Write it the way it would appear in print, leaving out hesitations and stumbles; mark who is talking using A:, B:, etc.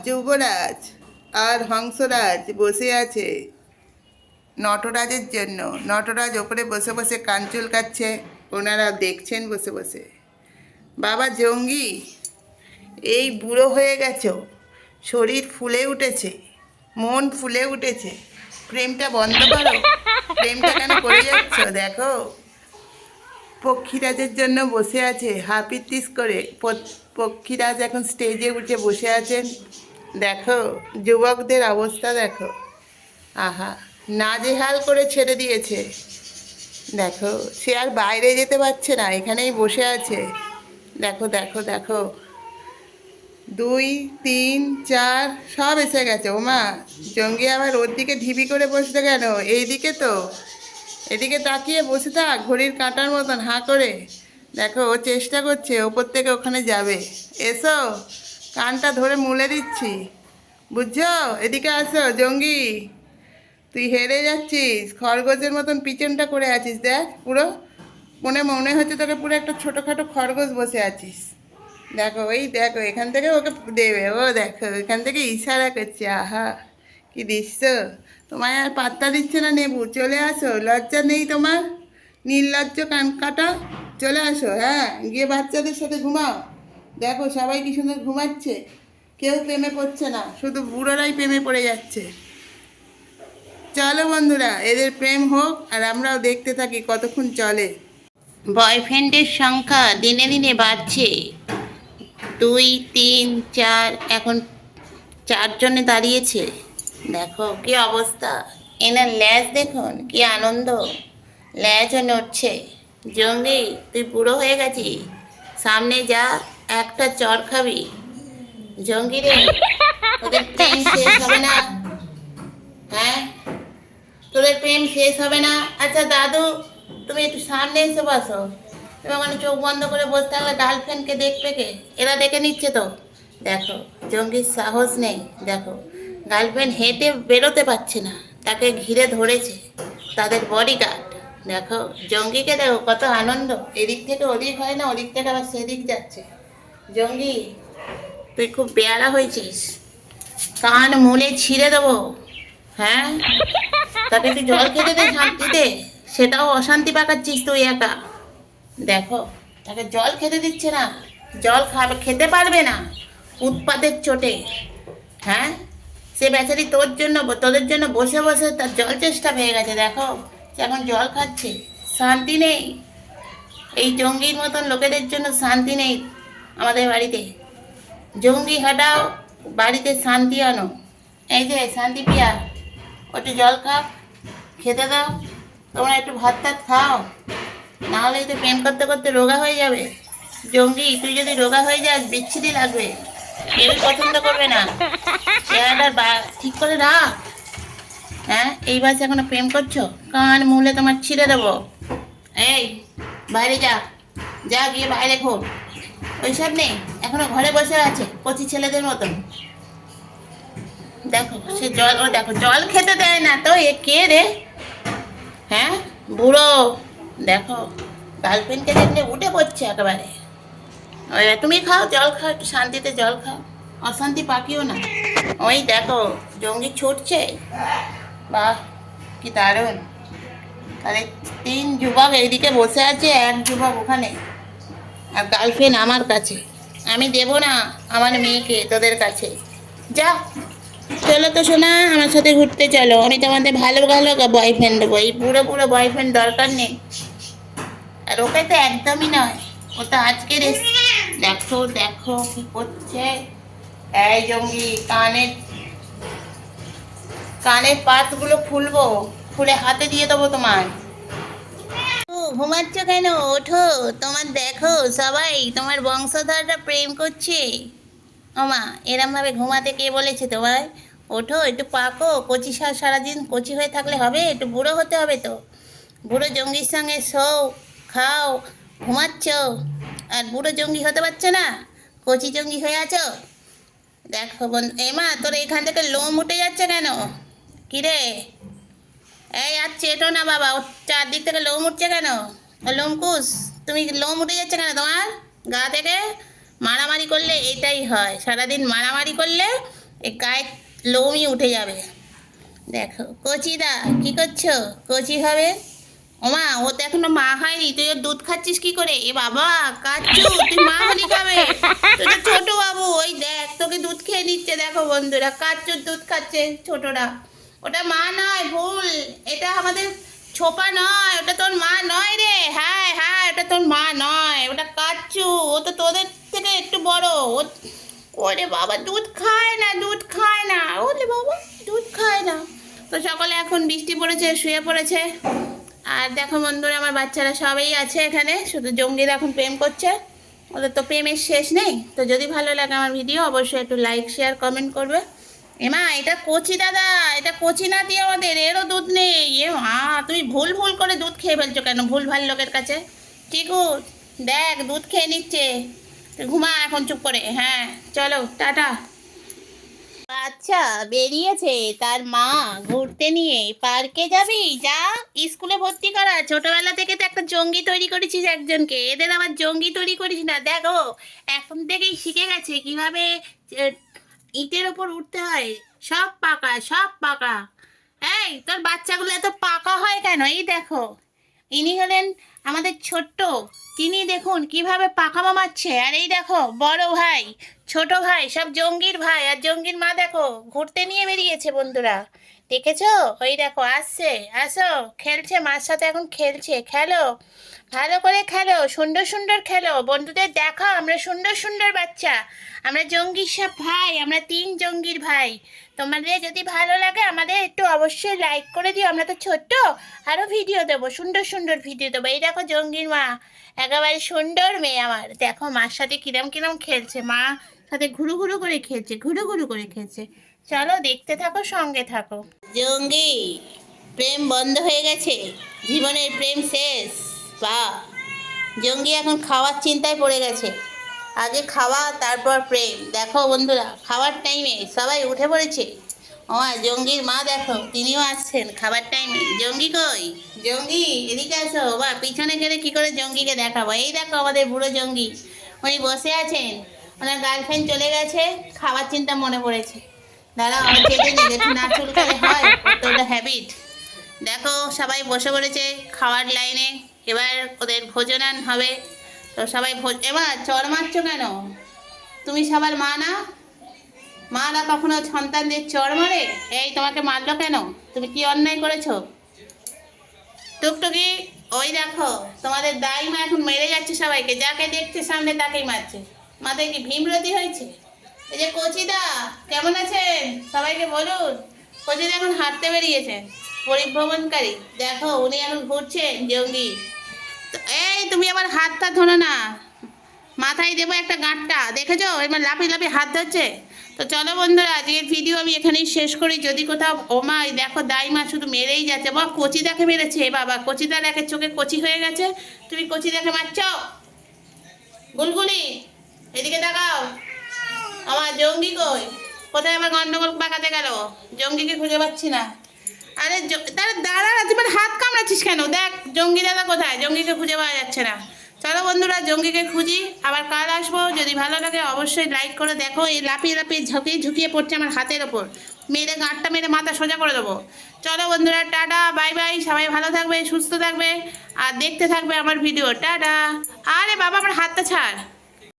A: যুবরাজ আর হংসরাজ বসে আছে নটরাজের জন্য। নটরাজ ওপরে বসে বসে কান চুলকাচ্ছে, ওনারা দেখছেন বসে বসে। বাবা জঙ্গি, এই বুড়ো হয়ে গেছো, শরীর ফুলে উঠেছে, মন ফুলে উঠেছে, প্রেমটা বন্ধ করো। প্রেমটা কেন করে যাচ্ছ? দেখো পক্ষীরাজের জন্য বসে আছে হাপিত্তিস করে। পক্ষীরাজ এখন স্টেজে উঠে বসে আছেন। দেখো যুবকদের অবস্থা দেখো, আহা নাজেহাল করে ছেড়ে দিয়েছে। দেখো সে আর বাইরে যেতে পারছে না, এখানেই বসে আছে। দেখো দেখো দেখো, 2 3 4 সব এসে গেছে। ওমা, জঙ্গি আবার ওর দিকে ঢিবি করে বসতে কেন? এইদিকে তো, এদিকে তাকিয়ে বসে থাক ঘড়ির কাঁটার মতন হাঁ করে। দেখো ও চেষ্টা করছে ওপর থেকে ওখানে যাবে। এসো, কানটা ধরে মুলে দিচ্ছি, বুঝছো? এদিকে আসো জঙ্গি, তুই হেরে যাচ্ছিস, খরগোশের মতন পিছনটা করে আছিস। দেখ পুরো মনে হচ্ছে তোকে পুরো একটা ছোটোখাটো খরগোশ বসে আছিস। দেখো ওই দেখো, এখান থেকে ওকে দেবে, ও দেখো এখান থেকে ইশারা করছে। আহা কি দৃশ্য! তোমায় আর পাত্তা দিচ্ছে না নেবু, চলে আসো। লজ্জা নেই তোমার? নির্লজ্জ কান কাটা, চলে আসো। হ্যাঁ, গিয়ে বাচ্চাদের সাথে ঘুমাও। দেখো সবাই কি সুন্দর ঘুমাচ্ছে, কেউ প্রেমে পড়ছে না, শুধু বুড়োরাই প্রেমে পড়ে যাচ্ছে। চলো বন্ধুরা, এদের প্রেম হোক আর আমরাও দেখতে থাকি কতক্ষণ চলে। বয়ফ্রেন্ডের সংখ্যা দিনে দিনে বাড়ছে, 2 3 4, এখন 4 জনে দাঁড়িয়েছে। দেখো কি অবস্থা, এনার ল্যাজ দেখুন কি আনন্দ, ল্যাজও নড়ছে। জঙ্গি তুই বুড়ো হয়ে গেছিস, সামনে যা, একটা চর খাবি। জঙ্গি রে, তোদের প্রেম শেষ হবে না? হ্যাঁ, তোদের প্রেম শেষ হবে না? আচ্ছা দাদু, তুমি একটু সামনে এসে বসো। তুমি ওখানে চোখ বন্ধ করে বসে থাকলে গার্লফ্রেন্ডকে দেখবে কে? এরা দেখে নিচ্ছে তো। দেখো জঙ্গির সাহস নেই, দেখো গার্লফ্রেন্ড হেঁটে বেরোতে পারছে না, তাকে ঘিরে ধরেছে তাদের বডিগার্ড। দেখো জঙ্গিকে দেখো কত আনন্দ, এদিক থেকে ওদিক হয় না, ওদিক থেকে আবার সেদিক যাচ্ছে। জঙ্গি তুই খুব বেয়ারা হয়েছিস, কান মুলে ছিঁড়ে দেবো। হ্যাঁ, তাকে তুই জল খেতে দে শান্তিতে, সেটাও অশান্তি পাকাচ্ছিস তুই একা। দেখো তাকে জল খেতে দিচ্ছে না, জল খাবে, খেতে পারবে না উৎপাতের চোটে। হ্যাঁ, সে বেচারি তোদের জন্য বসে বসে তার জল চেষ্টা পেয়ে গেছে। দেখো সে এখন জল খাচ্ছে, শান্তি নেই। এই জঙ্গির মতন লোকেদের জন্য শান্তি নেই আমাদের বাড়িতে। জঙ্গি হাঁটাও, বাড়িতে শান্তি আনো। এই যে শান্তি পিয়া, একটু জল খাও, খেতে দাও, তোমরা একটু ভাত টাত খাও, নাহলে তো প্রেম করতে করতে রোগা হয়ে যাবে। জঙ্গি তুই যদি রোগা হয়ে যাস বিচ্ছিরি লাগবে, কেউই পছন্দ করবে না। চেহারাটা ঠিক করে রাখ। হ্যাঁ, এই বয়সে এখনো প্রেম করছো? কান মুলে তোমার ছিঁড়ে দেবো। এই বাইরে যা, যা গিয়ে বাইরে ঘোর। ওইসব নেই, এখনো ঘরে বসে আছে কচি ছেলেদের মতন। দেখো সে জল, ও দেখো জল খেতে দেয় না তো, এ কে রে? হ্যাঁ বুড়ো, দেখো গার্লফ্রেন্ডকে দেখলে উঠে পড়ছে একেবারে। তুমি খাও, জল খাও, একটু শান্তিতে জল খাও, অশান্তি পাকিও না। ওই দেখো জঙ্গি ছুটছে, বাহ কি দারুণ। তাহলে 3 যুবক এইদিকে বসে আছে, 1 যুবক ওখানে, আর গার্লফ্রেন্ড আমার কাছে। আমি দেবো না আমার মেয়েকে তোদের কাছে। যা, চলো তো শোনা, আমার সাথে ঘুরতে চলো, আমি তোমাদের ভালো ভালো বয়ফ্রেন্ড দেবো। এই পুরো পুরো বয়ফ্রেন্ড দরকার নেই, আর ওকে তো একদমই নয়, ও তো আজকের দেখো দেখো কি করছে। এই জঙ্গি, কানের কানের পাতগুলো খুলবো, খুলে হাতে দিয়ে দেবো তোমার। ও ঘুমাচ্ছ কেন? ওঠো, তোমার দেখো সবাই তোমার বংশধররা প্রেম করছে। ওমা, এরমভাবে ঘুমাতে কে বলেছে তোমায়? ওঠো, একটু পাকো, কচি সারাদিন কচি হয়ে থাকলে হবে? একটু বুড়ো হতে হবে তো। বুড়ো জঙ্গির সঙ্গে শোও, খাও, ঘুমাচ্ছ, আর বুড়ো জঙ্গি হতে পারছো না, কচি জঙ্গি হয়ে আছো। দেখো বন্ধু, এমা তোর এখান থেকে লোম উঠে যাচ্ছে কেন? কিরে, এই আর চেটো না বাবা, ওর চারদিক থেকে লোম উঠছে কেন? লোমকুশ, তুমি লোম উঠে যাচ্ছে কেন তোমার গা থেকে? মারামারি করলে এটাই হয়, সারাদিন মারামারি করলে এই গায়ে লোমই উঠে যাবে। দেখো কচিদা কি করছো? কচি হবে? ওমা, ও তো এখনো মা হয়নি, তুই ওর দুধ খাচ্ছিস কি করে? এ বাবা, কাচ্চু তুই মা হলি কবে? তুই তো ছোট বাবু, ওই দেখ তোকে দুধ খেয়ে নিচ্ছে। দেখো বন্ধুরা, কাচ্চুর দুধ খাচ্ছে ছোটরা। ওটা মা নয়, ভুল। এটা আমাদের ছোপা নয়, ওটা তোর মা নয় রে। হ্যাঁ হ্যাঁ, ওটা তোর মা নয়, ওটা কাচ্চু। ও তো তোদের থেকে একটু বড়। ওরে বাবা, দুধ খায় না, দুধ খায় না। ওরে বাবা, দুধ খায় না। তো সকালে এখন বৃষ্টি পড়েছে, শুয়ে পড়েছে। আর দেখো বন্ধুরা, আমার বাচ্চারা সবাই আছে এখানে, শুধু জঙ্গিরা এখন প্রেম করছে। ওদের তো প্রেমের শেষ নেই। তো যদি ভালো লাগে আমার ভিডিও, অবশ্যই একটু লাইক শেয়ার কমেন্ট করবে। এমা, এটা কচি দাদা, এটা কচি নাতি আমাদের, এরও দুধ নেই। এ মা, তুমি ভুল ভুল করে দুধ খেয়ে ফেলছো কেন ভুল ভাল লোকের কাছে? চিকু দেখ, দুধ খেয়ে নিচ্ছে। তুই ঘুমা এখন চুপ করে। হ্যাঁ চলো, টাটা। আচ্ছা, বেরিয়েছে তার মা ঘুরতে নিয়ে। পার্কে যাবি? যা, স্কুলে ভর্তি করা। ছোটবেলা থেকে তো একটা জঙ্গি তৈরি করেছিস একজনকে, এদের আবার জঙ্গি তৈরি করিস না। দেখো, এখন থেকেই শিখে গেছে কিভাবে আহ, ইটের ওপর উঠতে হয়। সব পাকা, সব পাকা। এই তোর বাচ্চাগুলো এত পাকা হয় কেন? এই দেখো, ইনি হলেন আমাদের ছোট্ট। তিনি দেখুন কিভাবে পাকামা মারছে। আর এই দেখো বড় ভাই, ছোট ভাই, সব জঙ্গির ভাই। আর জঙ্গির মা দেখো ঘুরতে নিয়ে বেরিয়েছে বন্ধুরা। দেখেছো? ওই দেখো আসছে, আসো, খেলছে মার সাথে, এখন খেলছে। খেলো, ভালো করে খেলো, সুন্দর সুন্দর খেলো। বন্ধুদের দেখা, আমরা সুন্দর সুন্দর বাচ্চা। আমরা জঙ্গির সব ভাই, আমরা 3 জঙ্গির ভাই। তোমাদের যদি ভালো লাগে আমাদের একটু অবশ্যই লাইক করে দিও। আমরা তো ছোট্ট, আরও ভিডিও দেবো, সুন্দর সুন্দর ভিডিও দেবো। এই দেখো জঙ্গির মা, একেবারে সুন্দর মেয়ে আমার। দেখো মার সাথে কিরম কিরম খেলছে, মা সাথে ঘুরু ঘুরু করে খেলছে, ঘুরু ঘুরু করে খেলছে। চলো দেখতে থাকো, সঙ্গে থাকো। জঙ্গি প্রেম বন্ধ হয়ে গেছে, জীবনের প্রেম শেষ। বাহ, জঙ্গি এখন খাওয়ার চিন্তায় পড়ে গেছে। আগে খাওয়া, তারপর প্রেম। দেখো বন্ধুরা, খাওয়ার টাইমে সবাই উঠে পড়েছে। আমার জঙ্গির মা দেখো, তিনিও আসছেন খাবার টাইমে। জঙ্গি কই? জঙ্গি এদিকে আসো। বা পিছনে গেলে কি করে জঙ্গিকে দেখাবো? এই দেখো আমাদের বুড়ো জঙ্গি, উনি বসে আছেন। ওনার গার্লফ্রেন্ড চলে গেছে, খাবার চিন্তা মনে পড়েছে। দাঁড়াও, আমি চেটে নিই, দেখি না চুলকালে হয়, তো ওটা হ্যাবিট। দেখো সবাই বসে পড়েছে খাওয়ার লাইনে, এবার ওদের ভোজনান হবে। তো সবাই এবার চড় মারছো কেন? তুমি সবার মা না? মা না কখনো সন্তানদের চড় মারে? এই তোমাকে মারলো কেন? তুমি কি অন্যায় করেছো? টুকটুকি, ওই দেখো তোমাদের দাইমা এখন মেরে যাচ্ছে সবাইকে, যাকে দেখছে সামনে তাকেই মারছে। মাথায় কি ভীমরতি হয়েছে? এই যে কচিদা, কেমন আছেন সবাইকে বলুন। কচিদা এখন হাঁটতে বেরিয়েছেন, পরিভ্রমণকারী। দেখো উনি এখন ঘুরছেন জঙ্গি। তো এই তুমি আবার হাতটা ধরো না, মাথায় দেবো একটা গাঁটটা, দেখেছো? এবার লাফি লাফি হাত ধরছে। তো চলো বন্ধুরা, আজকের ভিডিও আমি এখানেই শেষ করি। যদি কোথাও ওমা, দেখো দাইমা শুধু মেরেই যাচ্ছে। বাবা কচিদাকে মেরেছে, বাবা কচিদার একের চোখে কচি হয়ে গেছে, তুমি কচিদাকে মারছ? গুলগুলি এদিকে দেখাও, আমার জঙ্গি কই? কোথায় আবার গন্ডগোল পাকাতে গেল? জঙ্গিকে খুঁজে পাচ্ছি না। আরে দাঁড়া দাঁড়া, তুই মানে হাত কামড়াচ্ছিস কেন? দেখ জঙ্গি দাদা কোথায়, জঙ্গিকে খুঁজে পাওয়া যাচ্ছে না। চলো বন্ধুরা, জঙ্গিকে খুঁজি, আবার কাল আসবো। যদি ভালো লাগে অবশ্যই লাইক করে দেখো। এই লাফিয়ে লাফিয়ে ঝুঁকিয়ে ঝুঁকিয়ে পড়ছে আমার হাতের ওপর, মেরে গাঁটটা মেরে মাথা সোজা করে দেবো। চলো বন্ধুরা, টাটা, বাই বাই। সবাই ভালো থাকবে, সুস্থ থাকবে, আর দেখতে থাকবে আমার ভিডিও। টাটা। আরে বাবা, আমার হাতটা ছাড়।